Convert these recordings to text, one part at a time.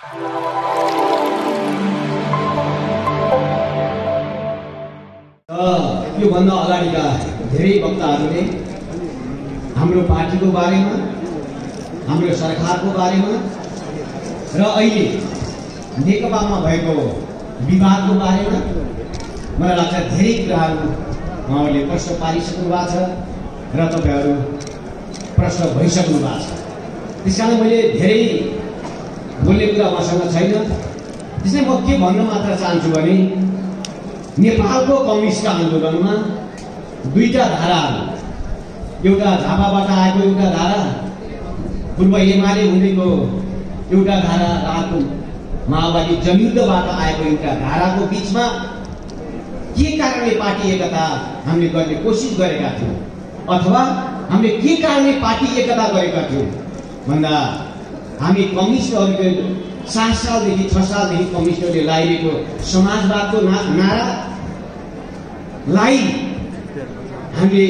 यो भन्दा अगाडिका धेरै वक्ताहरूले हाम्रो पार्टीको बारेमा, हाम्रो सरकारको बारेमा र अहिले नेकपामा भएको विवादको बारेमा मलाई लाग्छ धेरै कुराहरू उहाँहरूले प्रश्न पारिसक्नु भएको छ र तपाईहरू प्रश्न भइसक्नु भएको छ। त्यसकारण मैले धेरै बोल्ने कुरा मसँग छैन। त्यसैले म के भन्न मात्र चाहन्छु भने नेपालको कम्युनिस्ट आन्दोलनमा दुईटा धाराहरू, एउटा झापाबाट आएको एउटा धारा, पूर्व एमाले हुँदैको एउटा धारा, रातो माओवादी जनयुद्धबाट आएको एउटा धाराको बीचमा के कारणले पार्टी एकता हामीले गर्ने कोसिस गरेका थियौँ अथवा हामीले के कारणले पार्टी एकता गरेका थियौँ भन्दा हामी कम्युनिस्टहरूको 7 सालदेखि 6 सालदेखि कम्युनिस्टहरूले लगाइरहेको समाजवादको नारालाई हामीले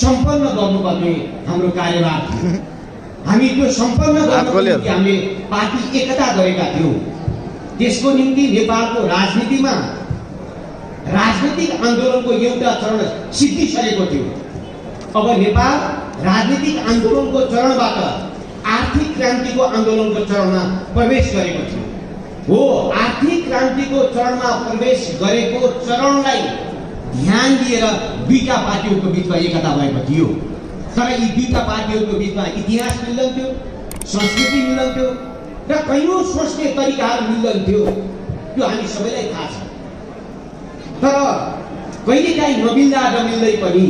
सम्पन्न गर्नुपर्ने हाम्रो कार्यभार थियो। हामी त्यो सम्पन्न गर्नको निम्ति हामीले पार्टी एकता गरेका थियौँ। त्यसको निम्ति नेपालको राजनीतिमा राजनीतिक आन्दोलनको एउटा चरण सिद्धिसकेको थियो। अब नेपाल राजनीतिक आन्दोलनको चरणबाट आर्थिक क्रान्तिको आन्दोलनको चरणमा प्रवेश गरेको थियो। हो, आर्थिक क्रान्तिको चरणमा प्रवेश गरेको चरणलाई ध्यान दिएर दुईटा पार्टीहरूको बिचमा एकता भएको थियो। तर यी दुईटा पार्टीहरूको बिचमा इतिहास मिल्दन्थ्यो, संस्कृति मिल्दन्थ्यो र कयौं सोच्ने तरिकाहरू मिल्दन्थ्यो। त्यो हामी सबैलाई थाहा छ। तर कहिलेकाहीँ नमिल्दा नमिल्दै पनि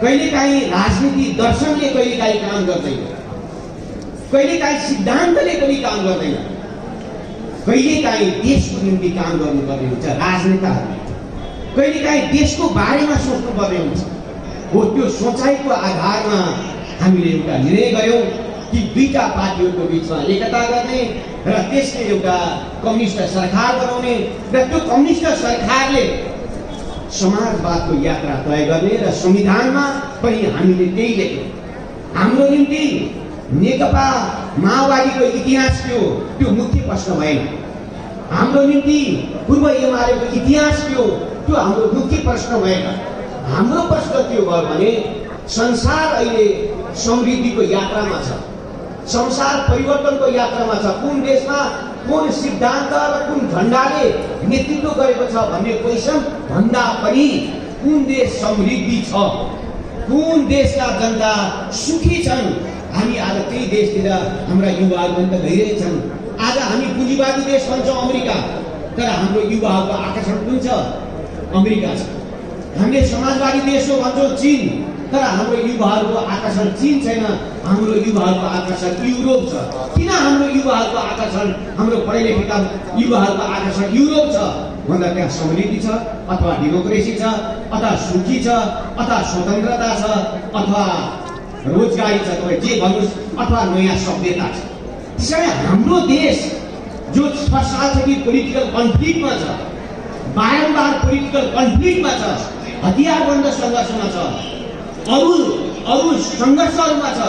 कहिलेकाहीँ राजनीति दर्शनले कहिलेकाहीँ काम गर्दैन, कहिलेकाहीँ सिद्धान्तले पनि काम गर्दैन, कहिलेकाहीँ देशको निम्ति काम गर्नुपर्ने हुन्छ राजनेताहरूले, कहिलेकाहीँ देशको बारेमा सोच्नुपर्ने हुन्छ। हो, त्यो सोचाइको आधारमा हामीले एउटा निर्णय गर्यौँ कि दुईटा पार्टीहरूको बिचमा एकता गर्ने र त्यसले एउटा कम्युनिस्ट सरकार बनाउने र त्यो कम्युनिस्ट सरकारले समाजवादको यात्रा तय गर्ने र संविधानमा पनि हामीले त्यही लेख्यौँ। हाम्रो निम्ति नेकपा माओवादीको इतिहास त्यो मुख्य प्रश्न भएन। हाम्रो निम्ति पूर्व एमालेको इतिहास त्यो हाम्रो मुख्य प्रश्न भएन। हाम्रो प्रश्न के भयो भने संसार अहिले समृद्धिको यात्रामा छ, संसार परिवर्तनको यात्रामा छ। कुन देशमा कुन सिद्धान्त र कुन झण्डाले नेतृत्व गरेको छ भन्ने क्वेसन भन्दा पनि कुन देश समृद्धि छ, कुन देशका जनता सुखी छन्। हामी आज त्यही देशतिर हाम्रा युवाहरू पनि त गइरहेछन्। आज हामी पुँजीवादी देश भन्छौँ अमेरिका, तर हाम्रो युवाहरूको आकर्षण कुन छ? अमेरिका छ। हामीले समाजवादी देश हो भन्छौँ चीन, तर हाम्रो युवाहरूको आकर्षण चीन छैन, हाम्रो युवाहरूको आकर्षण युरोप छ। किन हाम्रो युवाहरूको आकर्षण, हाम्रो पढे लेखेका युवाहरूको आकर्षण युरोप छ भन्दा त्यहाँ समृद्धि छ अथवा डेमोक्रेसी छ अथवा सुखी छ अथवा स्वतन्त्रता छ अथवा रोजगारी छ, तपाईँ जे भन्नुहोस्, अथवा नयाँ सभ्यता छ। त्यसैले हाम्रो देश जो 6 सालदेखि पोलिटिकल कन्फ्लिक्टमा छ, बारम्बार पोलिटिकल कन्फ्लिक्टमा छ, हतियारबन्द सङ्घर्षमा छ, अरू सङ्घर्षहरूमा छ,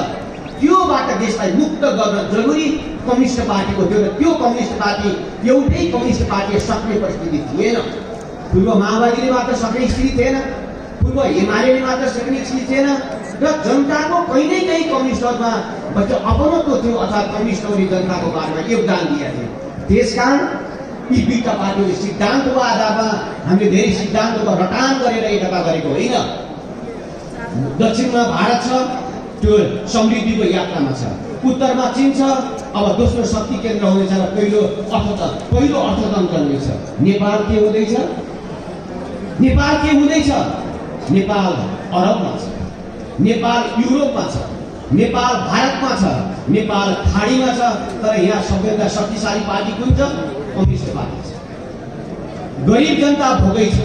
त्योबाट देशलाई मुक्त गर्न जरुरी कम्युनिस्ट पार्टीको थियो। र त्यो कम्युनिस्ट पार्टी एउटै कम्युनिस्ट पार्टी सक्ने परिस्थिति थिएन। पूर्व माओवादीले मात्र सक्ने स्थिति थिएन, पूर्व एमाले मात्र सक्ने स्थिति थिएन र जनताको कहीँ न कहीँ कम्युनिस्टहरूमा अपनत्व थियो अथवा कम्युनिस्टहरूले जनताको बारेमा योगदान दिएका थिए। त्यसकारण यी दुईटा पार्टीले सिद्धान्तको आधारमा हामीले धेरै सिद्धान्तको रटान गरेर एकता गरेको होइन। दक्षिणमा भारत छ, त्यो समृद्धिको यात्रामा छ। उत्तरमा चीन छ, अब दोस्रो शक्ति केन्द्र हुनेछ र पहिलो अर्थतन्त्र हुनेछ। नेपाल के हुँदैछ? नेपाल अरबमा छ, नेपाल युरोपमा छ, नेपाल भारतमा छ, नेपाल खाडीमा छ। तर यहाँ सबैभन्दा शक्तिशाली पार्टी कुन छ? कम्युनिस्ट पार्टी छ। गरिब जनता भोकै छ,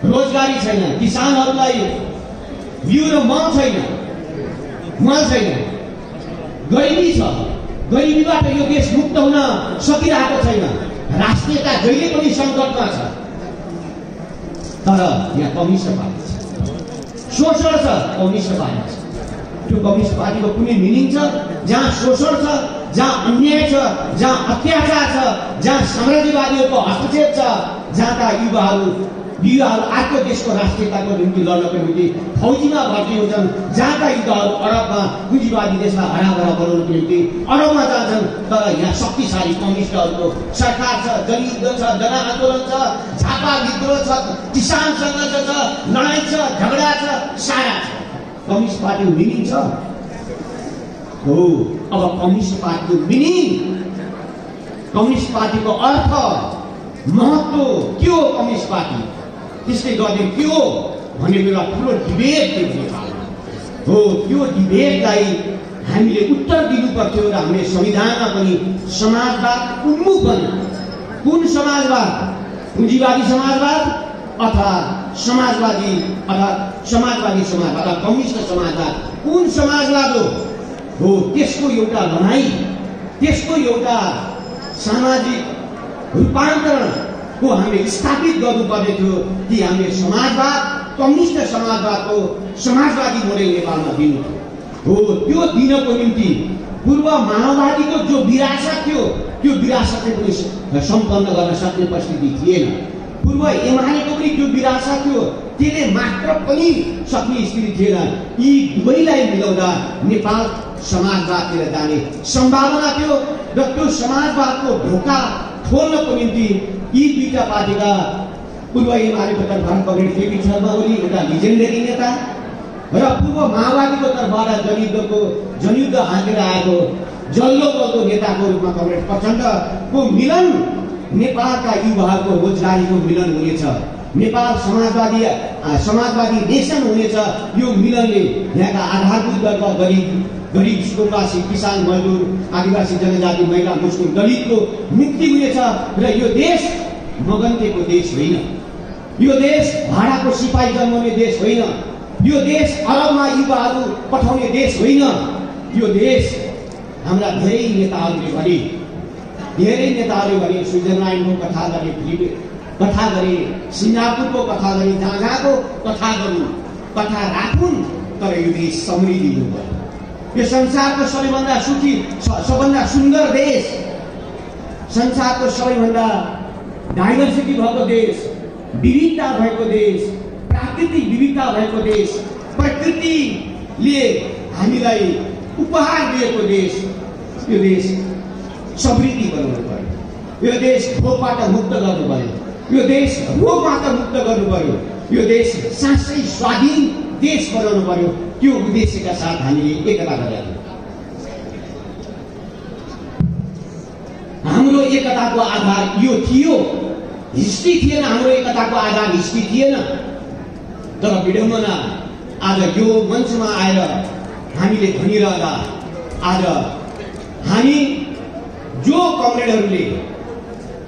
रोजगारी छैन, किसानहरूलाई बिउ र मल छैन, गरिबी छ। गरिबीबाट यो देश मुक्त हुन सकिरहेको छैन। राष्ट्रियता जहिले पनि सङ्कटमा छ। तर यहाँ कम्युनिस्ट पार्टी छ, शोषण छ, कम्युनिस्ट पार्टी छ। त्यो कम्युनिस्ट पार्टीको कुनै मिनिङ छ? जहाँ शोषण छ, जहाँ अन्याय छ, जहाँ अत्याचार छ, जहाँ साम्राज्यवादीहरूको हस्तक्षेप छ, जहाँका युवाहरू अर्को देशको राष्ट्रियताको निम्ति लड्नको निम्ति फौजीमा भर्ती हुन्छन्, जहाँका युद्धहरू अरबमा पुँजीवादी देशलाई हराभरा बनाउनको निम्ति अरबमा जान्छन्, तर यहाँ शक्तिशाली कम्युनिस्टहरूको सरकार छ, जनयुद्ध छ, जनआन्दोलन छ, झापा विद्रोह छ, किसान सङ्घर्ष छ, लडाइँ छ, झगडा छ, सारा छ। कम्युनिस्ट पार्टीको मिनिङ छ हो। अब कम्युनिस्ट पार्टीको मिनिङ, कम्युनिस्ट पार्टीको अर्थ, महत्त्व के हो? कम्युनिस्ट पार्टी त्यसले गर्ने के हो भन्ने बेला ठुलो डिबेट हो। त्यो डिबेटलाई हामीले उत्तर दिनु पर्थ्यो र हामीले संविधानमा पनि समाजवाद उन्मुख बन्नु। कुन समाजवाद? पुँजीवादी समाजवाद अथवा समाजवादी समाजवाद, कम्युनिस्ट समाजवाद कुन समाजवाद हो? त्यसको एउटा भनाइ, त्यसको एउटा सामाजिक रूपान्तरणको हामीले स्थापित गर्नुपर्ने थियो कि हामीले समाजवाद, कम्युनिस्ट समाजवादको समाजवादी मोडेल नेपालमा दिनु हो। त्यो दिनको निम्ति पूर्व माओवादीको जो विरासत थियो त्यो विरासतले पनि सम्पन्न गर्न सक्ने परिस्थिति थिएन। पूर्व एमालेको पनि जो विरासत थियो त्यसले मात्र पनि सक्ने स्थिति थिएन। यी दुवैलाई मिलाउँदा नेपाल समाजवादतिर जाने सम्भावना थियो र त्यो समाजवादको ढोका खोल्नको निम्ति यी दुईटा पार्टीका पूर्व एमालेको तर्फबाट कमरेड केपी शर्मा ओली एउटा लिजेन्डरी नेता र पूर्व माओवादीको तर्फबाट जनयुद्ध हाँकेर आएको जल्लो बल्दो नेताको रूपमा कमरेड प्रचण्डको मिलन नेपालका युवाहरूको रोजगारीको मिलन हुनेछ। नेपाल समाजवादी नेसन हुनेछ। यो मिलनले यहाँका आधारभूत वर्ग, गरीब कुटुम्बवासी, किसान, मजदुर, आदिवासी जनजाति, महिला, मुस्लिम, दलितको मुक्ति हुनेछ। र यो देश मगन्तेको देश होइन, यो देश भाडाको सिपाही जन्माउने देश होइन, यो देश अरबमा युवाहरू पठाउने देश होइन। यो देश हाम्रा धेरै नेताहरूले भने स्विजरल्यान्डको कथा गरे, कथा गरे, सिङ्गापुरको कथा गरे, जहाँको कथा राखुन्, तर यो देश समृद्धि हुनुपर्छ। यो संसारको सबैभन्दा सुखी, सबभन्दा सुन्दर देश, संसारको सबैभन्दा डाइभर्सिटी भएको देश, विविधता भएको देश, प्राकृतिक विविधता भएको देश, प्रकृतिले हामीलाई उपहार दिएको देश, यो देश समृद्धि बनाउनु पर्यो। यो देश भोकबाट मुक्त गर्नु पर्यो। यो देश रोगबाट मुक्त गर्नु पर्यो। यो देश साँच्चै स्वाधीन देश बनाउनु पर्यो। त्यो उद्देश्यका साथ हामीले एकता गरेका हाम्रो एकताको आधार यो थियो। हिस्ट्री थिएन, हाम्रो एकताको आधार हिस्ट्री थिएन। तर विडम्बना आज यो मञ्चमा आएर हामीले भनिरहँदा आज हामी जो कमरेडहरूले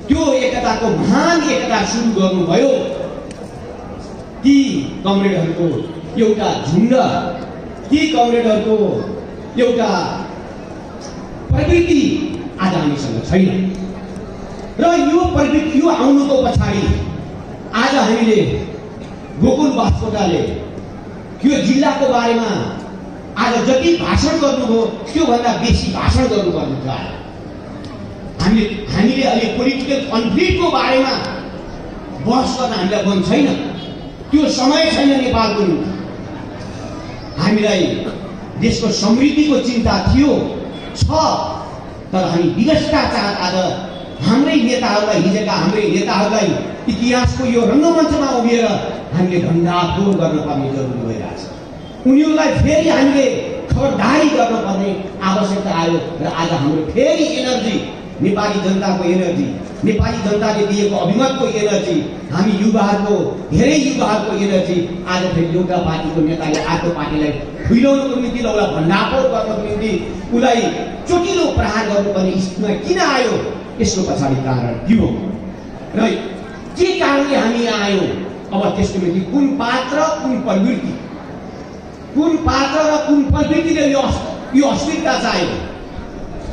त्यो एकताको महान एकता सुरु गर्नुभयो, ती कमरेडहरूको एउटा झुन्ड, ती कमरेडहरूको एउटा प्रवृत्ति आज हामीसँग छैन। र यो प्रवृत्ति यो आउनुको पछाडि आज हामीले गोकुल बास्कोटाले यो जिल्लाको बारेमा आज जति भाषण गर्नुभयो त्योभन्दा बेसी भाषण गर्नुपर्ने थियो। हामीले अहिले पोलिटिकल कन्फ्लिक्टको बारेमा बहस गर्न हामीलाई मन छैन, त्यो समय छैन नेपालको निम्ति। हामीलाई देशको समृद्धिको चिन्ता थियो, छ, तर हामी विगतका आज हाम्रै नेताहरूलाई इतिहासको यो रङ्गमञ्चमा उभिएर हामीले भण्डाफोर गर्न पर्ने जरुरी भइरहेछ। उनीहरूलाई फेरि हामीले खबरदारी गर्नुपर्ने आवश्यकता आयो र आज हाम्रो फेरि एनर्जी, नेपाली जनताको एनर्जी, नेपाली जनताले दिएको अभिमतको एनर्जी, हामी धेरै युवाहरूको एनर्जी आज फेरि एउटा पार्टीको नेताले अर्को पार्टीलाई फुइलाउनको निम्ति, उसलाई भण्डाफोर गर्नको निम्ति, उसलाई चोटिलो प्रहार गर्नुपर्ने स्थितिमा किन आयो? यसको पछाडि कारण के हो र के कारणले हामी आयौँ? अब त्यसको निम्ति कुन पात्र, कुन पात्र र कुन प्रवृत्तिले यो अस्मिता चाहियो?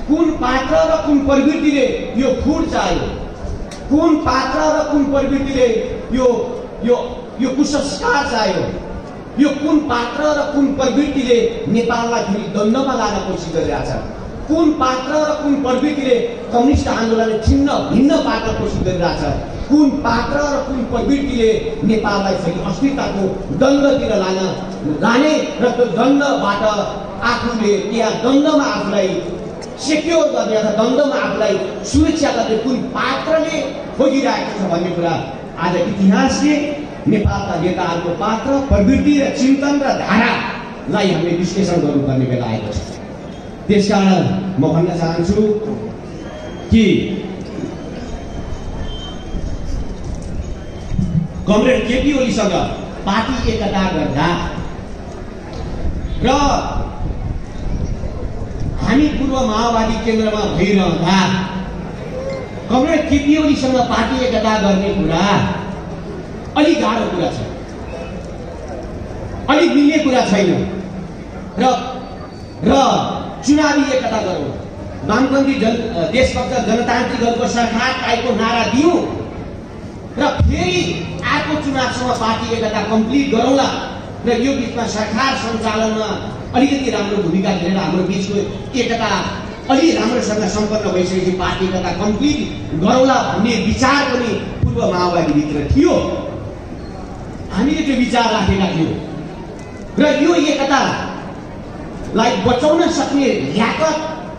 कुन पात्र र कुन प्रवृत्तिले यो फुड चाहियो? कुन पात्र र कुन प्रवृत्तिले यो कुसंस्कार चाहियो? यो कुन पात्र र कुन प्रवृत्तिले नेपाललाई फेरि द्वन्द्वमा लान कोसिस गरिरहेछ, कुन पात्र र कुन प्रवृत्तिले कम्युनिस्ट आन्दोलनले छिन्न भिन्न पात्र कोसिस गरिरहेछ, कुन पात्र र कुन प्रवृत्तिले नेपाललाई फेरि अस्थिरताको द्वन्द्वतिर लाने र त्यो द्वन्द्वबाट आफूले त्यहाँ द्वन्द्वमा आफूलाई सेक्योर गर्ने अथवा द्वन्द्वमा आफूलाई सुरक्षा गर्ने कुन पात्रले खोजिरहेको छ भन्ने कुरा आज इतिहासले नेपालका नेताहरूको पात्र, प्रवृत्ति र चिन्तन र धारालाई हामीले विश्लेषण गर्नुपर्ने बेला आएको छ। त्यसकारण म भन्न चाहन्छु कि कमरेड केपी ओलीसँग पार्टी एकता गर्दा र हामी पूर्व माओवादी केन्द्रमा भइरहँदा कमरेड केपी ओलीसँग पार्टी एकता गर्ने कुरा अलि गाह्रो कुरा छ, अलि मिल्ने कुरा छैन र चुनावी एकता गरौँ, वामपन्थी देशभक्त जनतान्त्रिक दलको सरकार टाइपको नारा दिउँ र फेरि अर्को चुनावसम्म पार्टी एकता कम्प्लिट गरौँला र यो बिचमा सरकार सञ्चालनमा अलिकति राम्रो भूमिका खेलेर हाम्रो बिचको एकता अलि राम्रोसँग सम्पन्न भइसकेपछि पार्टी एकता कम्प्लिट गरौँला भन्ने विचार पनि पूर्व माओवादीभित्र थियो। हामीले त्यो विचार राखेका थियौँ र यो एकतालाई बचाउन सक्ने ल्याकत,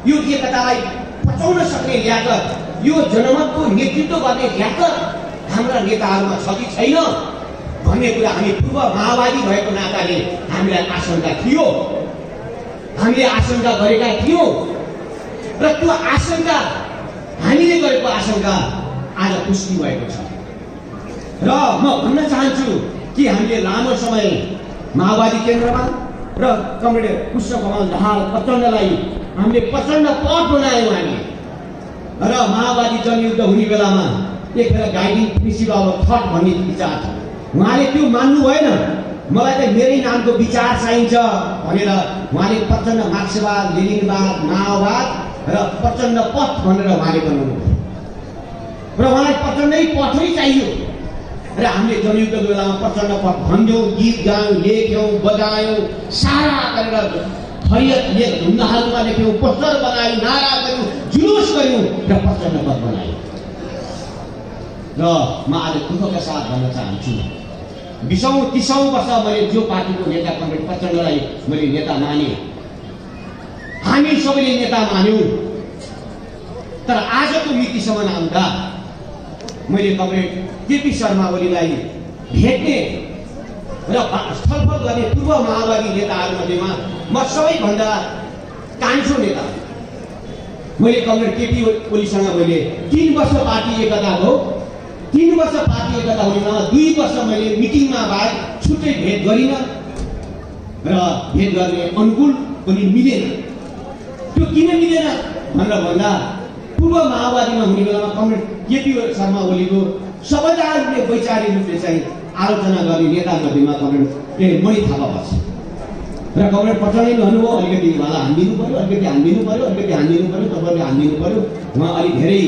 यो एकतालाई बचाउन सक्ने ल्याकत, यो जनमतको नेतृत्व गर्ने ल्याकत हाम्रा नेताहरूमा छ कि छैन भन्ने कुरा हामी पूर्व माओवादी भएको नाताले हामीलाई आशंका थियो, हामीले आशंका गरेका थियौँ र त्यो आशंका, हामीले गरेको आशंका आज पुष्टि भएको छ। र म भन्न चाहन्छु कि हामीले लामो समय माओवादी केन्द्रमा र कमरेड पुष्पकमल दाहाल प्रचण्डलाई हामीले प्रचण्ड पथ बनायौँ हामी र माओवादी जनयुद्ध हुने बेलामा एकखेर गाइडिङ प्रिन्सिपल अफ थट भन्ने विचार छ, उहाँले त्यो मान्नु भएन, मलाई त मेरै नामको विचार चाहिन्छ भनेर उहाँले प्रचण्ड मार्क्सवाद, लेनिनवाद, माओवाद र प्रचण्ड पथ भनेर उहाँले बनाउनु भयो र उहाँलाई प्रचण्डै पथै चाहियो र हामीले जनयुद्धको बेलामा प्रचण्ड पथ भन्यौँ, गीत गायौँ, लेख्यौँ, बजायौँ, सारा गरेर हरियत ढुङ्गाहरूमा लेख्यौँ, पोस्टर बनायौँ, नारा गऱ्यौँ, जुलुस गऱ्यौँ र प्रचण्ड पथ बनायौँ। र म आज दुःखका साथ भन्न चाहन्छु 20औं वर्ष मैले जो पार्टीको नेता कमरेड प्रचण्डलाई मैले नेता माने, हामी सबैले नेता मान्यौँ, तर आजको मितिसम्म आउँदा मैले कमरेड केपी शर्मा ओलीलाई भेट्ने र छलफल गर्ने पूर्व माओवादी नेताहरूमध्येमा म सबैभन्दा कान्छो नेता, मैले कमरेड केपी ओलीसँग मैले 3 वर्ष पार्टी एकता भयो, 3 वर्ष पार्टी एकता हुने 2 वर्ष मैले मिटिङमा बाहेक छुट्टै भेट गरिनँ र भेट गर्ने अनुकूल पनि मिलेन। त्यो किन मिलेन भनेर भन्दा पूर्व माओवादीमा हुने बेलामा कमरेड केपी शर्मा ओलीको सबैजनाले वैचारिक रूपले चाहिँ आलोचना गर्ने नेतामध्येमा कमरेड मणि थापा बस्छ र कमरेड प्रचण्डले भन्नुभयो अलिकति उहाँलाई हानिदिनु पऱ्यो, अलिकति हानिदिनु पऱ्यो, अलिकति हानिदिनु पऱ्यो, तपाईँले हानिदिनु पऱ्यो, उहाँ अलिक धेरै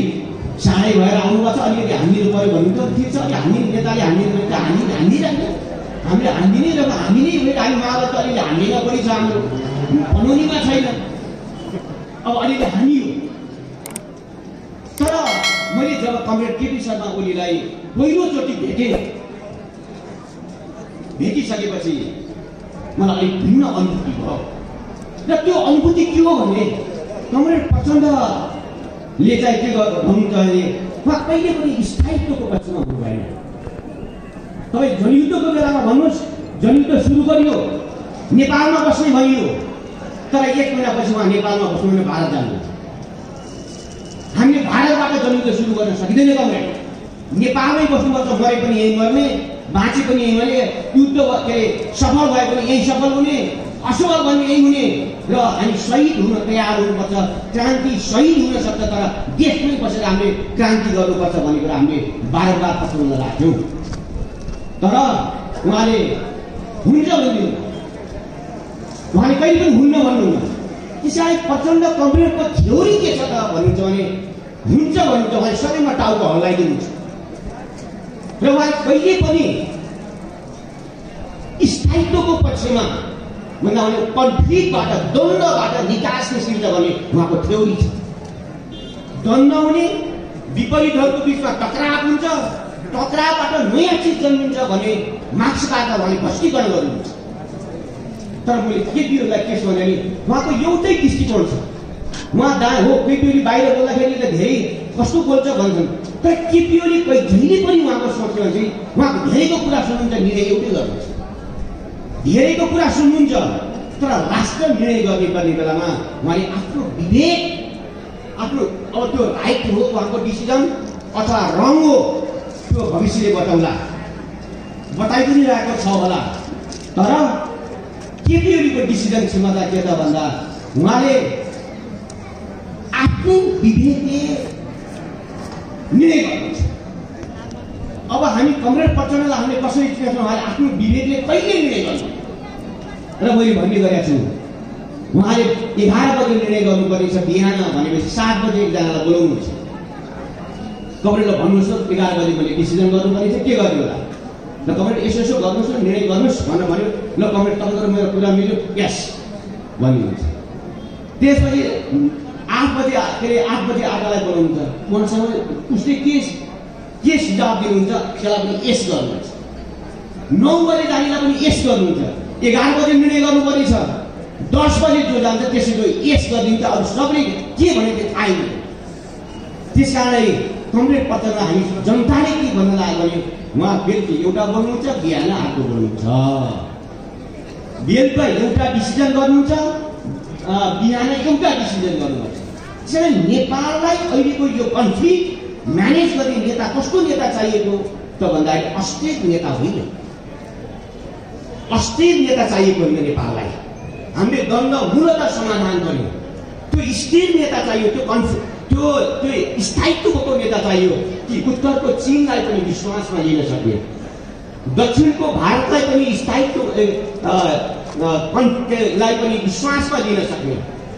चाँडै भएर आउनुभएको छ, अलिकति हानिदिनु पऱ्यो भन्नुहुन्छ। ठिक छ, हानिदिनु, नेताले हानिदिनु भने त हानिदिइराख्ने, हामीले हानिदिने र हामी नै हामी माओवादी त अलिकति हानिदिन पनि छ, हाम्रो बनौनीमा छैन, अब अलिकति हानियो। तर मैले जब कमरेड केपी शर्मा ओलीलाई पहिलोचोटि भेटिसकेपछि मलाई अलिक भिन्न अनुभूति भयो र त्यो अनुभूति के हो भने कमरेड प्रचण्डले चाहिँ के भन्नुहुन्छ भने उहाँ कहिले पनि स्थायित्वको पक्षमा हुनु भएन। तपाईँ जनयुद्धको बेलामा भन्नुहोस्, जनयुद्ध सुरु गरियो, नेपालमा बस्ने भनियो, तर 1 महिनापछि उहाँ नेपालमा बस्नु भने भारत जानु। हामीले भारतबाट जनयुद्ध सुरु गर्न सकिँदैन कमरेड, नेपालमै बस्नुपर्छ, मरे पनि यही मर्ने, बाँचे पनि यही मर्ने, युद्ध सफल भए पनि यही सफल हुने, असफल भने यही हुने र हामी शहीद हुन तयार हुनुपर्छ, क्रान्ति शहीद हुन सक्छ तर देशमै बसेर हामीले क्रान्ति गर्नुपर्छ भन्ने कुरा हामीले बारम्बार पत्रमा राख्यौँ। तर उहाँले हुन्छ भन्नु, उहाँले कहिले पनि हुन्न भन्नुहुन्न। त्यसैले प्रचण्ड कमरेडको थ्योरी के छ त भन्नुहुन्छ भने हुन्छ भन्नुहुन्छ, उहाँले सबैमा टाउको हल्लाइदिनुहुन्छ र उहाँ कहिले पनि स्थायित्वको पक्षमा भन्दा भने कन्फ्लिक्टबाट द्वन्द्वबाट निकास निस्किन्छ भन्ने उहाँको थ्योरी छ। द्वन्द्व हुने विपरीतहरूको बिचमा टकराव हुन्छ, टकरावबाट नयाँ चिज जन्मिन्छ भने मार्क्सबाट उहाँले स्पष्टीकरण गर्नुहुन्छ। तर मैले केपीओलीलाई के सोधेँ भने उहाँको एउटै दृष्टिकोण छ। उहाँ हो केपीओली बाहिर बोल्दाखेरि त धेरै कस्तो बोल्छ भन्छन्, तर केपीओली जहिले पनि उहाँको सोचमा चाहिँ उहाँको धेरैको कुरा सुन्नुहुन्छ, निर्णय एउटै गर्नुहुन्छ। धेरैको कुरा सुन्नुहुन्छ तर राष्ट्र निर्णय गर्ने बेलामा उहाँले आफ्नो विवेक, आफ्नो अब त्यो राइट हो उहाँको डिसिजन अथवा रङ हो त्यो भविष्यले बताउला, बताइ पनि रहेको छ होला। तर केपीओलीको डिसिजन क्षमता के त भन्दा उहाँले आफ्नो विवेकले निर्णय गर्नुहुन्छ। अब हामी कमरेड प्रचण्डलाई हामीले कसरी चिन्छौँ, उहाँले आफ्नो विवेकले कहिले निर्णय गर्नु र मैले भन्ने गरेको छु। उहाँले 11 बजे निर्णय गर्नुपर्ने छ बिहान भनेपछि 7 बजे एकजनालाई बोलाउनुहुन्छ। कमरेडलाई भन्नुहोस् न 11 बजे मैले डिसिजन गर्नुपर्ने छ, के गर्ने होला? ल कमरेड यसो यसो गर्नुहोस् न, निर्णय गर्नुहोस् भनेर भन्यो। ल कमरेड तपाईँको मेरो कुरा मिल्यो, यस भन्नुहुन्छ। त्यसपछि 8 बजे आगालाई बोलाउनुहुन्छ। उहाँसँग उसले के सुझाव दिनुहुन्छ त्यसलाई पनि यस गर्नुहुन्छ। 9 बजे जानेलाई पनि यस गर्नुहुन्छ। 11 बजे निर्णय गर्नुपर्ने छ, 10 बजे जो जान्छ त्यसैको यस गरिदिन्छ। अरू सबले के भने त्यो थाहै हुँदैन। त्यस कारणले कमरेड पत्रलाई हामी जनताले के भन्न लाग्यो भने उहाँ बेलुकी एउटा बोल्नुहुन्छ, बिहान अर्को बोल्नुहुन्छ। बेलुका एउटा डिसिजन गर्नुहुन्छ, बिहान एउटा डिसिजन गर्नुहुन्छ। त्यसैले नेपाललाई अहिलेको यो कन्फ्लिक्ट म्यानेज गर्ने नेता कस्तो नेता चाहिएको त भन्दाखेरि अस्थिर नेता होइन, अस्थिर नेता चाहिएको होइन। नेपाललाई हामीले द्वन्द्व मूलतः समाधान गर्यो, त्यो स्थिर नेता चाहियो, त्यो स्थायित्व भएको नेता चाहियो कि उत्तरको चीनलाई पनि विश्वासमा लिन सक्ने, दक्षिणको भारतलाई पनि स्थायित्वलाई पनि विश्वासमा लिन सक्ने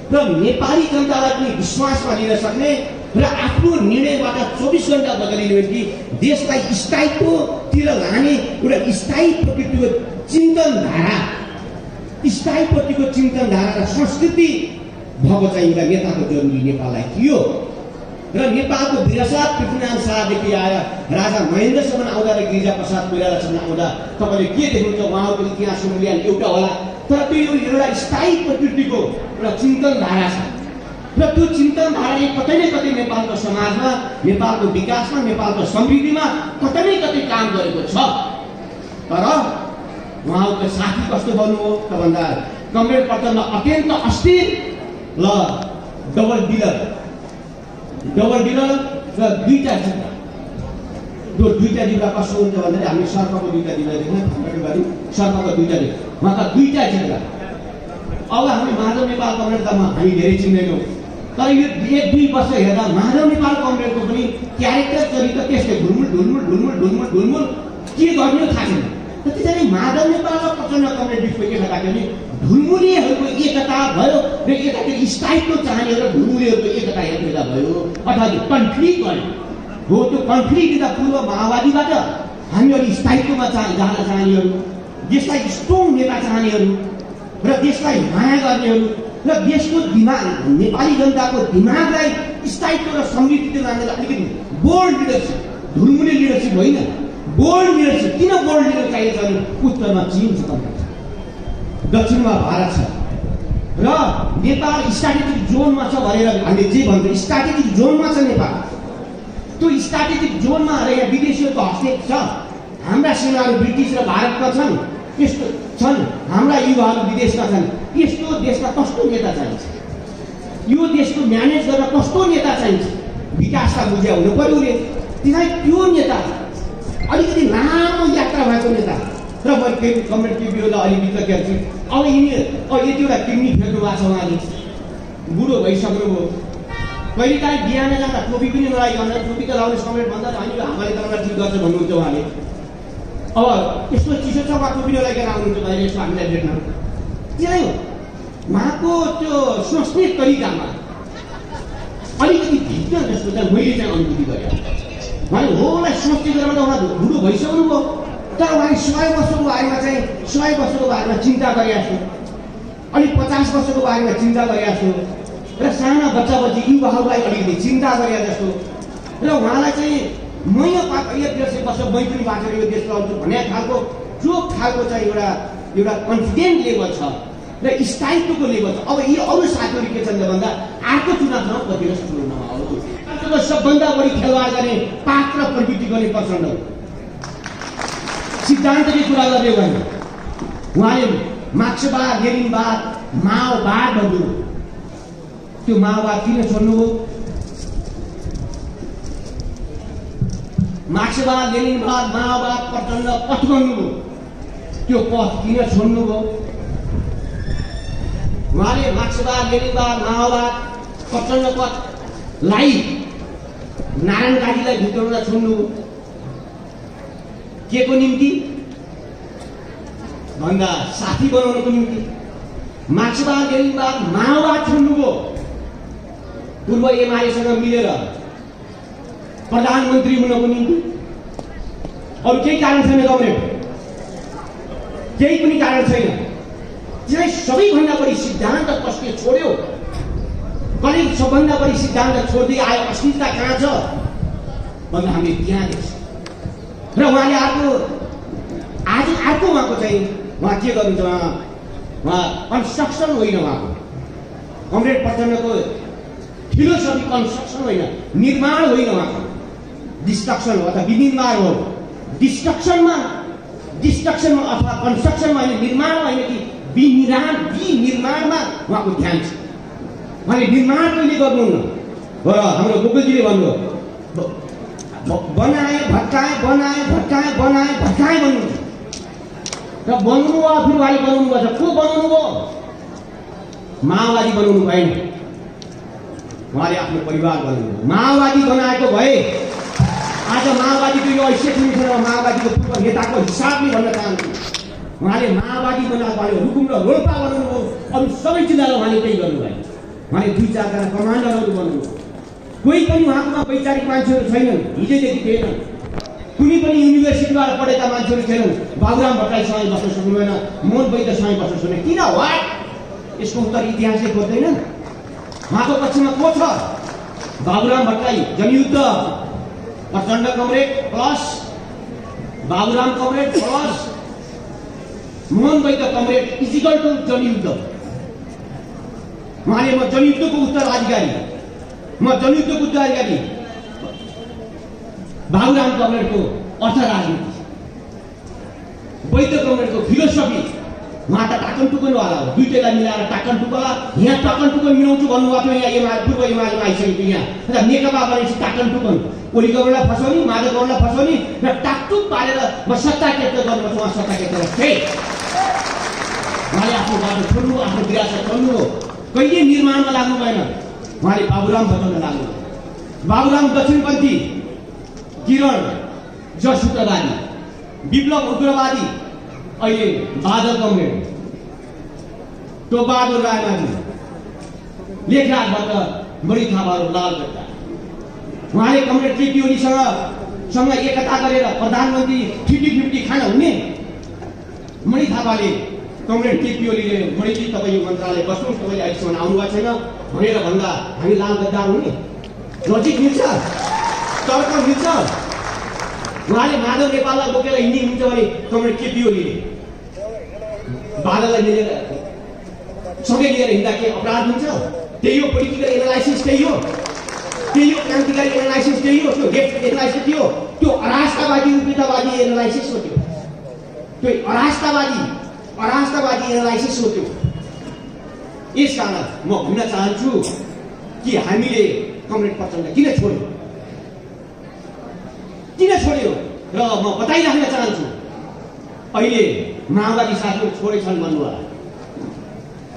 र नेपाली जनतालाई पनि विश्वासमा लिन सक्ने र आफ्नो निर्णयबाट 24 घण्टा बदलिने कि देशलाई स्थायित्वतिर लाने एउटा स्थायी प्रकृतिको चिन्तनधारा र संस्कृति भएको चाहिँ एउटा नेताको जरुरी नेपाललाई थियो। र नेपालको विरासत पृथ्वीनारायण शाहदेखि आएर राजा महेन्द्रसम्म आउँदा र गिरिजाप्रसाद कोइरालासम्म आउँदा तपाईँले के देख्नुहुन्छ? उहाँको इतिहासको मूल्याङ्कन एउटा होला, तर त्यो एउटा स्थायी प्रकृतिको एउटा चिन्तनधारा छ र त्यो चिन्तनधाराले कतै न कतै नेपालको समाजमा, नेपालको विकासमा, नेपालको समृद्धिमा कतै न कतै काम गरेको छ। तर उहाँको साथी कस्तो भन्नुभयो त भन्दा कमरेड पत्रनमा अत्यन्त अस्थिर ल डबल डिलर र दुईटा जिब्रा। त्यो दुईटा जिब्रा कस्तो हुन्छ भन्दाखेरि हामी सर्पको दुईटा जिब्रा देख्यौँ, सर्पको दुईटा उहाँका दुईटा जिब्रा। अब हामी माधव नेपाल कमरेडमा हामी धेरै चिन्दैनौँ, तर यो 1-2 वर्ष हेर्दा माधव नेपाल कमरेडको पनि क्यारेक्टर चरित्र त्यस्तै ढुलमुल के गर्ने थाहा छैन। त्यसैले माधव नेपाल र प्रचण्ड कमरेड बिचको एकताखेरि ढुलमुलेहरूको एकता भयो र एकातिर स्थायित्व चाहनेहरू र ढुलमुलेहरूको एकता हेर्दा भयो अथवा कन्फ्लिक्ट भयो हो। त्यो कन्फ्लिक्ट दिँदा पूर्व माओवादीबाट हामीहरू स्थायित्वमा जान चाहनेहरू, देशलाई स्ट्रङ नेता चाहनेहरू र देशलाई माया गर्नेहरू र देशको दिमाग, नेपाली जनताको दिमागलाई स्थायित्व र समृद्धितिर लानेर अलिकति बोल्ड लिडरसिप, ढुलमुले लिडरसिप होइन, बोल्ड लिडरसिप। किन बोल्ड लिडर चाहिएको छ भने उत्तरमा चीन छ, दक्षिणमा भारत छ र नेपाल स्ट्राटेजिक जोनमा छ भनेर हामीले जे भन्छ स्ट्राटेजिक जोनमा छ नेपाल। त्यो स्ट्राटेजिक जोनमा रहेका विदेशीहरूको हस्तक्षेप छ। हाम्रा सीमाहरू ब्रिटिस र भारतमा छन्, यस्तो छन्, हाम्रा युवाहरू विदेशमा छन्। यस्तो देशमा कस्तो नेता चाहिन्छ? यो देशको म्यानेज गर्न कस्तो नेता चाहिन्छ? विकासका बुझ्या हुनु पर्यो उसले। त्यसैले त्यो नेता अलिकति लामो यात्रा भएको नेता र मैले कमरेड केपीओलीलाई अलि भित्र हेर्छु। अब यतिवटा किडनी फेर्नु भएको छ, उहाँले बुढो भइसक्नुभयो। कहिलेकाहीँ बिहान जाँदा टोपी पनि नलाइकन टोपी त लाउने कमरेड भन्दा हामी हाम्रोले तपाईँलाई ठिक गर्छ भन्नुहुन्छ उहाँले। अब यस्तो चिसो छ उहाँ टोपी नलाइकन आउनुहुन्छ बाहिर यसो हामीलाई भेट्न। त्यसलाई उहाँको त्यो सोच्ने तरिकामा अलिकति भिन्न जस्तो चाहिँ मैले चाहिँ अनुभूति गरेँ। उहाँले होलाई सोच्ने गरेर उहाँ बुढो भइसक्नुभयो, तर उहाँले 100 वर्षको बारेमा चाहिँ 100 वर्षको बारेमा चिन्ता गरिरहेको छु, अलि 50 वर्षको बारेमा चिन्ता गरिरहेको छु र साना बच्चा बच्ची युवाहरूलाई अलिकति चिन्ता गरे जस्तो र उहाँलाई चाहिँ म यो 150 वर्ष मै पनि बाँचेर यो देश चलाउँछु भन्ने खालको जो खालको चाहिँ एउटा कन्फिडेन्ट लेभल छ र स्थायित्वको लेभल छ। अब यी अरू साथीहरू के छन् भन्दा अर्को चुनाव कतिले सुरु नहोस्, सबभन्दा बढी खेलवाड गर्ने पात्र प्रवृत्ति गर्ने प्रचण्ड सिद्धान्तले कुरा गर्ने होइन। उहाँले मार्क्सवाद लेनिनवाद माओवाद भन्नु, त्यो माओवाद किन छोड्नुभयो? मार्क्सवाद लेनिनवाद माओवाद प्रचण्ड पथ गर्नुभयो, त्यो पथ किन छोड्नुभयो? उहाँले मार्क्सवाद लेनिनवाद माओवाद प्रचण्ड पथलाई नारायण गान्धीलाई भित्राउन छोड्नुभयो के को निम्ति भन्दा साथी बनाउनको निम्ति। मार्क्सवाद लेनिनवाद माओवाद छोड्नुभयो पूर्व एमालेसँग मिलेर प्रधानमन्त्री हुनको निम्ति। अरू केही कारण छैन कमरेड, केही पनि कारण छैन। त्यसलाई सबैभन्दा बढी सिद्धान्त कसले छोड्यो? कसले सबभन्दा बढी सिद्धान्त छोड्दै आयो? अस्मिता कहाँ छ भन्दा हामीले त्यहाँ देख्छौँ। र उहाँले आज अर्को उहाँको चाहिँ उहाँ के गर्नुहुन्छ, उहाँ कन्स्ट्रक्सन होइन, उहाँको कमरेड प्रचण्डको फिलोसफी कन्स्ट्रक्सन होइन, निर्माण होइन, उहाँको डिस्ट्रक्सन हो अथवा विनिर्माण हो। डिस्ट्रक्सनमा अथवा कन्स्ट्रक्सनमा होइन, निर्माण होइन कि विनिर्माणमा उहाँको ध्यान छ। उहाँले निर्माण कहिले गर्नुहुन्न हो। हाम्रो गोकुलजीले भन्नुभयो बनाए भट्काए भन्नुहुन्छ र बनाउनु भयो। फेरि उहाँले बनाउनु भएको छ, को बनाउनु भयो? माओवादी बनाउनु भएन, उहाँले आफ्नो परिवार बनाउनु भयो। माओवादी बनाएको भए आज माओवादीको यो ऐसे कमिसनमा माओवादीको पूर्व नेताको हिसाबले भन्न चाहन्छु, उहाँले माओवादी बनाएको उहाँले रुकुम र रोल्पा बनाउनु भयो। अरू सबै जिल्लामा उहाँले त्यही गर्नुभयो। उहाँले 2-4 जना कमान्डरहरू बनाउनु। कोही पनि उहाँकोमा वैचारिक मान्छेहरू छैनन्, हिजोदेखि थिएनन्। कुनै पनि युनिभर्सिटीबाट पढेका मान्छेहरू थिएनन्। बाबुराम भट्टराईसँग बस्न सक्नु भएन, मोहन वैद्यसँग बस्न सक्नु। किन? वाट? यसको उत्तर इतिहासले खोज्दैन। उहाँको पक्षमा को छ? बाबुराम भट्टराई जनयुद्ध, Prachanda comrade plus Baburam comrade plus Mohan Baidya comrade equal to जनयुद्ध। उहाँले म जनयुद्धको उत्तराधिकारी बाबुराम कमरेडको अर्थ राजनीति, वैद्य कमरेडको फिलोसफी। उहाँ त टाकन टुकनवाला हो, दुईटैलाई मिलाएर टाकन टुकला। यहाँ टाकन टुकन मिलाउँछु भन्नुभएको थियो, यहाँ पूर्व एमालेमा आइसकेको यहाँ नेकपा बनेपछि टाकन टुकन ओली गवर्नरलाई फसाउने, माधव गवर्नरलाई फसाउने र टाकटुक पारेर म सत्ता केन्द्र गर्नुपर्छ। उहाँ सत्ता केन्द्र थिए, उहाँले आफ्नो बाटो छोड्नु, आफ्नो विरासत छोड्नु हो। कहिले निर्माणमा लाग्नु भएन। उहाँले बाबुराम बचाउन लाग्नु। बाबुराम दक्षिणपन्थी, किरण जसुत्रवादी, विप्लव उग्रवादी, अहिले बादल कमरेड, टोपबहादुर रायमाझी, लेखराजबाट बढी थापाहरू लाल गड्डा। उहाँले कमरेड केपी ओलीसँग एकता गरेर प्रधानमन्त्री 50-50 खान हुने। मणि थापाले कमरेड केपी ओलीले मणिजी तपाईँ यो मन्त्रालय बस्नुहोस्, तपाईँले अहिलेसम्म आउनुभएको छैन भनेर भन्दा हामी लाल गद्दार हुने? लजिक मिल्छ? तर्क मिल्छ? उहाँले माधव नेपाललाई बोकेर हिँड्ने हुन्छ भने कमरेड केपी ओलीले बादललाई लिएर सँगै लिएर हिँड्दा के अपराध हुन्छ? त्यही हो पोलिटिकल एनालाइसिस, त्यही हो क्रान्तिकारी एनालाइसिस, त्यही हो। त्यो लेफ्ट एनालाइसिस थियो, त्यो अराजकतावादी उपतावादी एनालाइसिस हो। त्यो अराजकतावादी एनालाइसिस हो त्यो। यस कारण म भन्न चाहन्छु कि हामीले कमरेड प्रचण्ड किन छोड्यो र म बताइराख्न चाहन्छु। अहिले माओवादी साथीहरू छोडेछन् भन्नुभयो।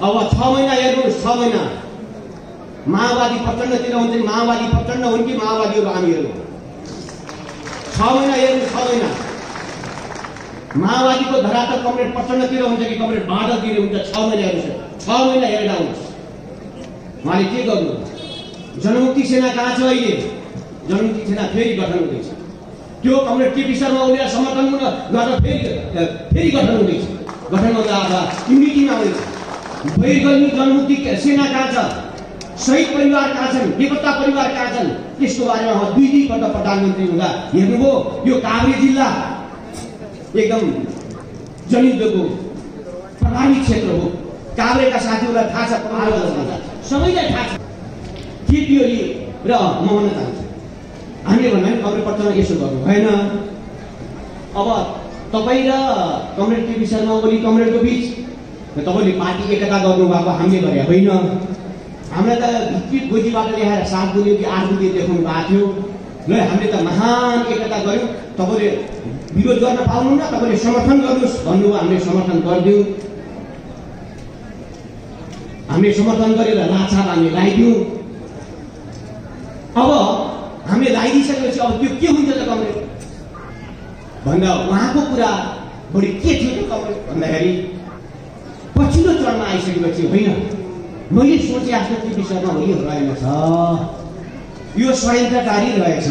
अब 6 महिना हेर्नुहोस्, 6 महिना माओवादी प्रचण्डतिर हुन्छ कि माओवादी प्रचण्ड हुन् कि माओवादीहरू हामीहरू? 6 महिना हेर्नुहोस्, 6 महिना माओवादीको धरातल कमरेड प्रचण्डतिर हुन्छ कि कमरेड बादलतिर हुन्छ? 6 महिना हेर्नुहोस्, 6 महिना हेरेर आउनुहोस्। उहाँले के गर्नु? जनमुक्ति सेना कहाँ छ अहिले? जनमुक्ति सेना फेरि गठन हुँदैछ। त्यो कमरेड केपी शर्मा ओलीलाई समर्थन गर्न फेरि गठन हुँदैछ। गठन गर्दा अब युनिटीमा आउँदैछ। बैरगल्मी जनमुक्ति सेना कहाँ छ, शहीद परिवार कहाँ छन्, बेपत्ता परिवार कहाँ छन्, त्यसको बारेमा म दुई पल्ट प्रधानमन्त्री हुँदा हेर्नुभयो। यो काभ्रे जिल्ला एकदम जनयुद्धको प्रभावित क्षेत्र हो। काभ्रेका साथीहरूलाई थाहा छ, सबैलाई थाहा छ। केपी ओली र म भन्न चाहन्छु, हामीले भन्दा पनि कमरेड पत्रले यसो गर्नु भएन। अब तपाईँ र कमरेड केपी शर्मा ओली कमरेडको बिच तपाईँले पार्टी एकता गर्नुभएको हामीले गरे होइन। हामीलाई त भित्री गोजीबाट ल्याएर 7 बुझ्यो कि 8 बुझ्यो देखाउनु भएको थियो। ल हामीले त महान एकता गऱ्यौँ। तपाईँले विरोध गर्न पाउनुहुन्न, तपाईँले समर्थन गर्नुहोस् भन्नुभयो, हामीले समर्थन गरिदियौँ। हामीले समर्थन गरेर लाछाप हामीले लगाइदियौँ। अब हामीले लगाइदिइसकेपछि अब त्यो के हुन्छ त कमरेड भन्दा उहाँको कुरा बढी के थियो त कमरेड भन्दाखेरि पछिल्लो चरणमा आइसकेपछि होइन, मैले सोचे आफ्नो केपी शर्मा ओली रहेछ, यो षड्यन्त्रकारी रहेछ,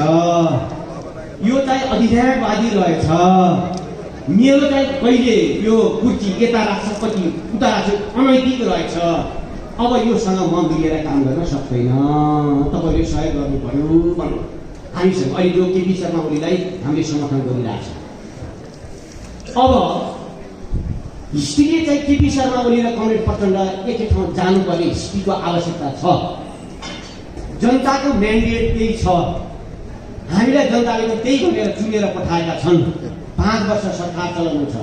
यो चाहिँ अधिकारवादी रहेछ, मेरो चाहिँ कहिले यो कुर्ची यता राष्ट्रपति उता राष्ट्रपति अनैतिक रहेछ। अब योसँग म मिलेर काम गर्न सक्दैन, तपाईँले सहयोग गर्नु पर्यो भन्नु हामीसँग अहिले जो केपी शर्मा ओलीलाई हामीले समर्थन गरिरहेको छ। अब हिस्ट्रीले चाहिँ केपी शर्मा ओली र कमरेड प्रचण्ड एकै ठाउँ जानुपर्ने हिस्ट्रीको आवश्यकता छ। जनताको म्यान्डेट त्यही छ, हामीलाई जनताले त्यही भनेर चुनेर पठाएका छन्। 5 वर्ष सरकार चलाउनु छ।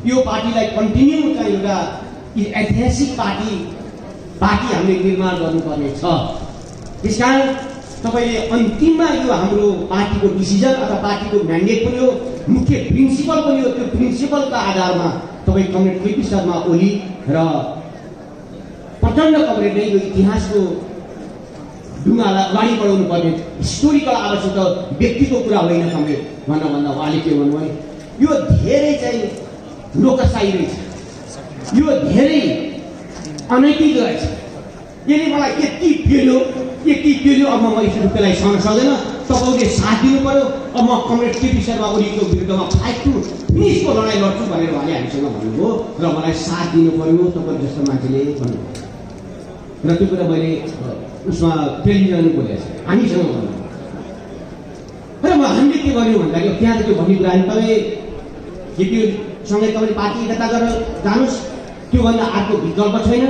यो पार्टीलाई कन्टिन्यू चाहिँ एउटा ऐतिहासिक पार्टी हामीले निर्माण गर्नुपर्ने छ। त्यसकारण तपाईँले अन्तिममा यो हाम्रो पार्टीको डिसिजन अथवा पार्टीको म्यान्डेट पनि हो, मुख्य प्रिन्सिपल पनि हो। त्यो प्रिन्सिपलका आधारमा तपाईँ कमरेड केपी शर्मा ओली र प्रचण्ड कमरेडले यो इतिहासको ढुङ्गालाई अगाडि बढाउनु पर्ने हिस्टोरिकल आवश्यकता, व्यक्तिको कुरा होइन कमरेड भन्दा उहाँले के भन्नुभयो, यो धेरै चाहिँ लोकशाही रहेछ, यो धेरै अनैतिक रहेछ। यदि मलाई यति पेल्यो अब म यस्तो रुपियाँलाई सहन सक्दैन, तपाईँले साथ दिनु पर्यो। अब म कमरेड केपी शर्मा ओलीको विरुद्धमा फाइट टु फिनिसको लडाइँ गर्छु भनेर उहाँले हामीसँग भन्नुभयो र मलाई साथ दिनु पर्यो तपाईँ जस्तो मान्छेले भन्नुभयो। र त्यो कुरा मैले उसमा टेलिभिजन बोलेको छु, हामीसँग भन्नु र हामीले के गर्यौँ भन्दाखेरि त्यहाँ त त्यो भन्ने कुरा तपाईँ केपीसँगै तपाईँले पार्टी एकता गरेर जानुहोस्, त्योभन्दा अर्को विकल्प छैन।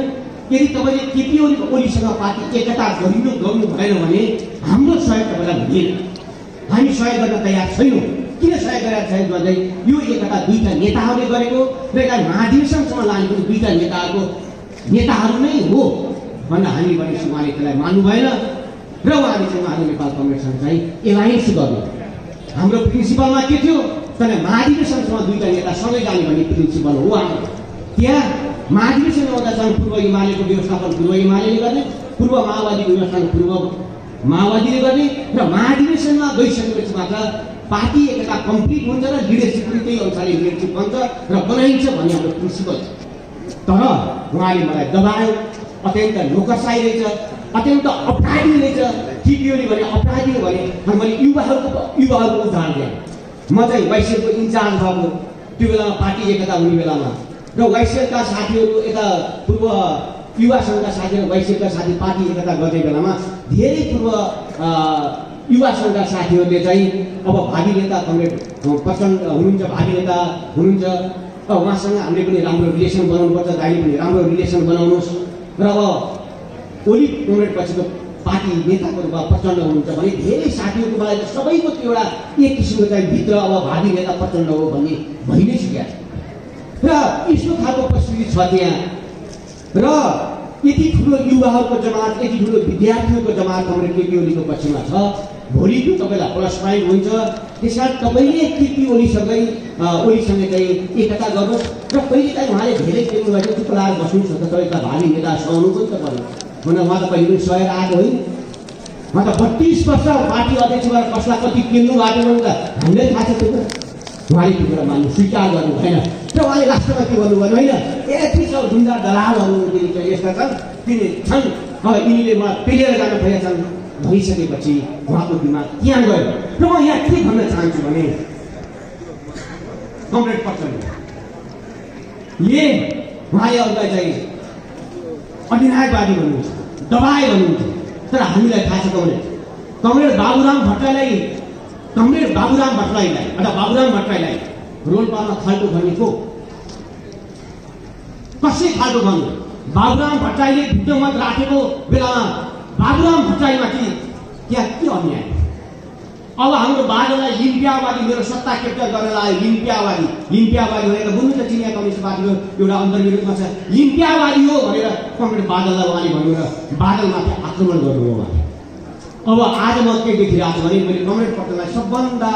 यदि तपाईँले केपी ओलीसँग पार्टी एकता गर्नु भएन भने हाम्रो सहयोग तपाईँलाई हुँदैन, हामी सहयोग गर्न तयार छैनौँ। किन सहयोग गरेर छैन भन्दै यो एकता दुईटा नेताहरूले गरेको र यसलाई महाधिवेशनसम्म लाने पनि दुईटा नेताहरू नै हो भन्दा हामी भनेपछि उहाँले त्यसलाई मान्नु भएन र उहाँले चाहिँ उहाँले नेपाल कङ्ग्रेससँग चाहिँ एलायन्स गर्नु। हाम्रो प्रिन्सिपलमा के थियो तर महाधिवेशनसम्म दुईटा नेता सँगै जाने भन्ने प्रिन्सिपल हो हाम्रो। त्यहाँ महाधिवेशन आउँदा चाहिँ पूर्व एमालेको व्यवस्थापन पूर्व एमालेले गर्ने, पूर्व माओवादीको व्यवस्थापन पूर्व माओवादीले गर्ने र महाधिवेशनमा गइसकेपछि मात्र पार्टी एकता कम्प्लिट हुन्छ र लिडरसिप पनि त्यही अनुसारले लिडरसिप बन्छ र बनाइन्छ भन्ने हाम्रो प्रिन्सिपल छ। तर उहाँले मलाई दबायो, अत्यन्त लोकशाही रहेछ, अत्यन्त अपराधी रहेछ। केपी ओली भने अपराधी हो भने मैले युवाहरूको उदाहरण दिएँ। म चाहिँ वाइसिएलको इन्चार्ज भएको त्यो बेलामा पार्टी एकता हुने बेलामा र वाइसिएलका साथीहरू यता पूर्व युवा सङ्घका साथीहरू वाइसिएलका साथी पार्टी एकता गर्ने बेलामा धेरै पूर्व युवा सङ्घका साथीहरूले चाहिँ अब भावी नेता कमरेड प्रचण्ड हुनुहुन्छ, भावी नेता हुनुहुन्छ, उहाँसँग हामीले पनि राम्रो रिलेसन बनाउनुपर्छ, दाइले पनि राम्रो रिलेसन बनाउनुहोस् र अब ओली कमरेड पछिको पार्टी नेताको रूपमा प्रचण्ड हुनुहुन्छ भने धेरै साथीहरूको मलाई सबैको त्यो एउटा एक किसिमको चाहिँ भित्र अब भावी नेता प्रचण्ड हो भन्ने भइ नै सकेको छ र यस्तो खालको परिस्थिति छ त्यहाँ। र यति ठुलो युवाहरूको जमात, यति ठुलो विद्यार्थीहरूको जमात कमरेड केपी ओलीको पक्षमा छ। भोलि त्यो तपाईँलाई प्लस पोइन्ट हुन्छ। त्यसकारण तपाईँले केपी ओलीसँगै चाहिँ एकता गर्नुहोस् र कहिले काहीँ उहाँले धेरै खेल्नु भएको चुप लगाएर बस्नुहोस् त तपाईँका भावी नेता सहनु पनि त पर्यो भने उहाँ त कहिले पनि सहेर आएको होइन। उहाँ त 32 वर्ष पार्टी अध्यक्ष भएर कसलाई कति किन्नु भएको भने त हामीलाई थाहा छ। त्यो उहाँले त्यो कुरा मान्नु स्वीकार गर्नु भएन र उहाँले लास्टमा के भन्नु भएन होइन यति सब ढुङ्गा दलालहरू यस्ता छन् तिनी छन् यिनीले मलाई पेलेर जान खोजेका छन् भइसकेपछि उहाँको दिमाग त्यहाँ गयो। र म यहाँ के भन्न चाहन्छु भने कमरेड प्रचण्डले उहाँले अरूलाई चाहिँ अधिनायकवादी भन्नुहुन्छ, दबाए भन्नुहुन्छ। तर हामीलाई थाहा छ कमरेड बाबुराम भट्टराईलाई अथवा बाबुराम भट्टराईलाई रोल्पामा खाल्टो भनेको कसै खाल्टो भन्नु। बाबुराम भट्टराईले भिडियो मत राखेको बेलामा बाबुराम भट्टराईमाथि त्यहाँ के अन्याय। अब हाम्रो बाजेलाई लिम्पियावादी मेरो सत्ता क्याप्चर गरेर आयो। लिम्पियावादी भनेर बुझ्नु त चिनिया कम्युनिस्ट पार्टीको एउटा अन्तर्विरोधमा छ। लिम्पियावादी हो भनेर कमरेड बादललाई उहाँले भन्नु र बादलमाथि आक्रमण गर्नुभयो उहाँले। अब आज म के देखिरहेको छु भने मैले कमरेड प्रचण्डलाई सबभन्दा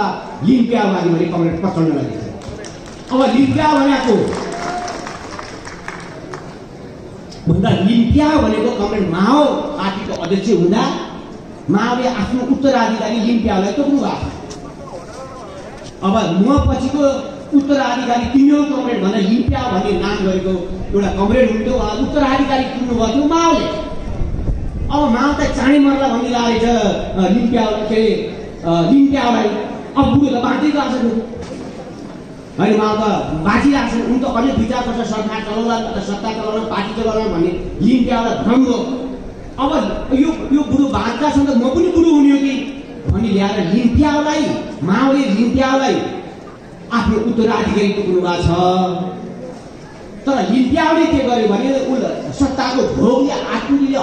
लिम्पियावादी भने कमरेड प्रचण्डलाई देखेँ। अब लिम्पिया भनेको भन्दा लिम्पिया भनेको कमरेड माओ पार्टीको अध्यक्ष हुँदा माओले आफ्नो उत्तराधिकारी लिम्पियालाई तोक्नु भएको। अब म पछिको उत्तराधिकारी किन्यो कमरेड भनेर लिम्पिया भन्ने नाम गरेको एउटा कमरेड हुन्थ्यो, उहाँ उत्तराधिकारी किन्नु भएको थियो माओले। अब माओ त चाँडै मर्ला भनिरहेको रहेछ लिम्पियालाई। अब बुढो त बाँचिरहेको छ होइन, माओ त बाँचिरहेको छ। उनी त अझै विचार गर्छ सरकार चलाउला, सत्ता चलाउला, पार्टी चलाउला भन्ने लिम्पियालाई भ्रम हो। अब यो बुढो बाँच्दासँग म पनि बुढो हुने हो कि भनी ल्याएर माओले लिम्पियालाई आफ्नो उत्तराधिकारी पुग्नु भएको छ। तर लिम्पियाले के गर्यो भने सत्ताको भोगले आत्मीले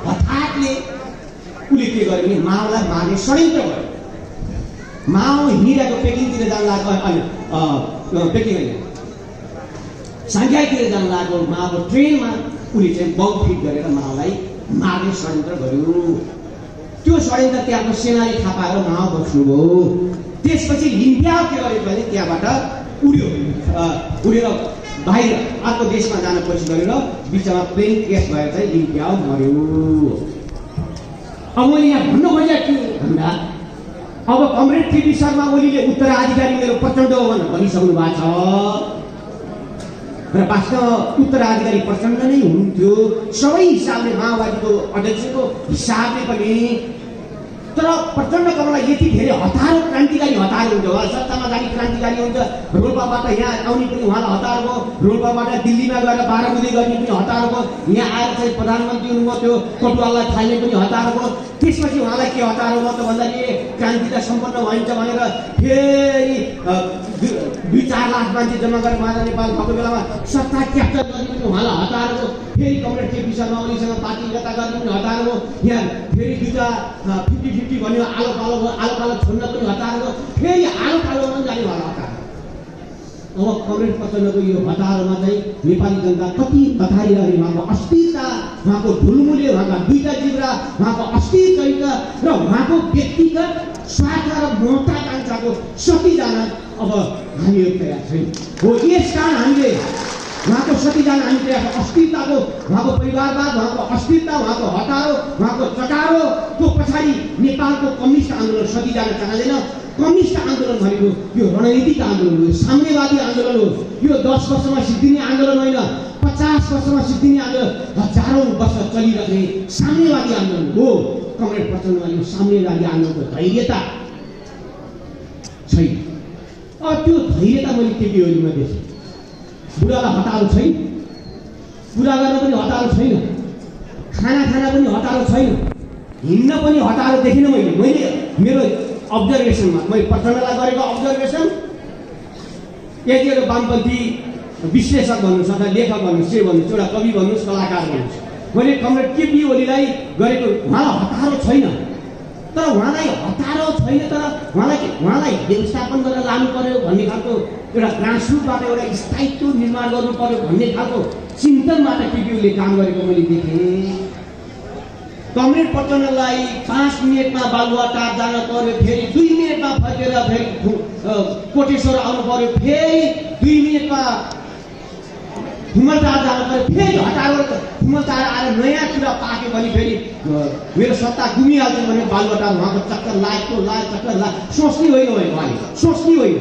हठातले उसले के गर्यो भने माओलाई मार्ने षड्यन्त्र गर्यो। माओ हिँडिरहेको पेकिङतिर जान लागेको साङ्घाईतिर जान लागेको माओको ट्रेनमा उसले चाहिँ बम फिट गरेर माओलाई मार्ने षड्यन्त्र गर्यो। त्यो षड्यन्त्र त्यहाँको सेनाले थाहा पाएर माओ बस्नुभयो। त्यसपछि लिम्पिया के गर्यो भने त्यहाँबाट उडेर बाहिर अर्को देशमा जान कोसिस गरेर बिचमा प्लेन क्र्यास भएर चाहिँ लिम्पिया मर्यो। अब मैले यहाँ भन्नु खोजेको के भन्दा अब कमरेड केपी शर्मा ओलीले उत्तराधिकारी मेरो प्रचण्ड हो भनेर भनिसक्नु भएको छ र वास्तव उत्तराधिकारी प्रचण्ड नै हुन्थ्यो सबै हिसाबले, माओवादीको अध्यक्षको हिसाबले पनि। तर प्रचण्डको मलाई यति धेरै हतारो क्रान्तिकारी हतारो हुन्छ, उहाँ सत्तामा जाने क्रान्तिकारी हुन्छ, रोल्पाबाट यहाँ आउने पनि उहाँलाई हतार भयो, रोल्पाबाट दिल्लीमा गएर बारामुदी गर्ने पनि हतार भयो, यहाँ आएर चाहिँ प्रधानमन्त्री हुनुभयो त्यो कटुवाललाई थाल्ने पनि हतार भयो। त्यसपछि उहाँलाई के हतार भयो त भन्दाखेरि क्रान्ति त सम्पन्न भइन्छ भनेर फेरि 2-4 लाख मान्छे जम्मा गरेर महाराज नेपाल भएको बेलामा सत्ता क्याप्चर गर्ने पनि उहाँलाई हतार भयो। फेरि कमरेड केपी शर्मा ओलीसँग पार्टी एकता गर्ने पनि हतार भयो। यहाँ फेरि 50-50 भन्यो, आलो पालो छोड्न पनि हतार भयो। फेरि आलो पालोमा जाने उहाँलाई हतार। अब कमरेड प्रचण्डको यो हतारमा चाहिँ नेपाली जनता कति हतारिरहने, उहाँको अस्थिरता, उहाँको ढुलमुले, उहाँका दुईटा जिब्रा, उहाँको अस्थिर चरित्र र उहाँको व्यक्तिगत स्वार्थ र महत्वाकांक्षाको सती जान अब हामीहरू तयार छैन हो। यस कारण हामीले उहाँको सती जान हामी तयार, अस्थिरताको उहाँको परिवारवाद, उहाँको अस्थिरता, उहाँको हतारो, उहाँको चटारोको पछाडि नेपालको कम्युनिस्ट आन्दोलन सती जान चाहँदैन। कम्युनिस्ट आन्दोलन भनेको यो रणनीतिक आन्दोलन हो, साम्यवादी आन्दोलन हो। यो 10 वर्षमा सिद्धिने आन्दोलन होइन, 50 वर्षमा सिद्धिने आन्दोलन, हजारौं वर्ष चलिरहने साम्यवादी आन्दोलन हो। कमरेड प्रचण्डमा यो साम्यवादी आन्दोलनको धैर्यता छैन। अब त्यो धैर्यता मैले केपी ओलीमा देखेँ। बुढालाई हतारो छैन, पूरा गर्न पनि हतारो छैन, खाना पनि हतारो छैन, हिँड्न पनि हतारो देखिनँ मैले मेरो अब्जर्भेसनमा। मैले प्रचण्डलाई गरेको अब्जर्भेसन, यतिखेर वामपन्थी विश्लेषक भन्नुहोस् अथवा लेखक भन्नुहोस्, के भन्नुहोस्, एउटा कवि भन्नुहोस्, कलाकार भन्नुहोस्, मैले कमरेड केपी ओलीलाई गरेको उहाँलाई हतारो छैन। तर उहाँलाई हतारो छैन, तर उहाँलाई व्यवस्थापन गरेर लानु पर्यो भन्ने खालको एउटा ग्रासरुटबाट एउटा स्थायित्व निर्माण गर्नु पर्यो भन्ने खालको चिन्तनबाट केपी ओलीले काम गरेको मैले देखेँ। कमरेड प्रचण्डलाई 5 मिनटमा बालुवाटार जान पर्यो, फेरि 2 मिनटमा फर्केर फेरि कोटेश्वर आउनु पर्यो, फेरि 2 मिनटमा खुमलटार जानु पर्यो, फेरि हटाएर खुमलटार आएर नयाँ कुरा पाक्यो भने फेरि मेरो सत्ता गुमिहाल्छ भने बालुवाटार उहाँको चक्कर लाग्यो चक्कर सोच्ने होइन उहाँले, सोच्ने होइन।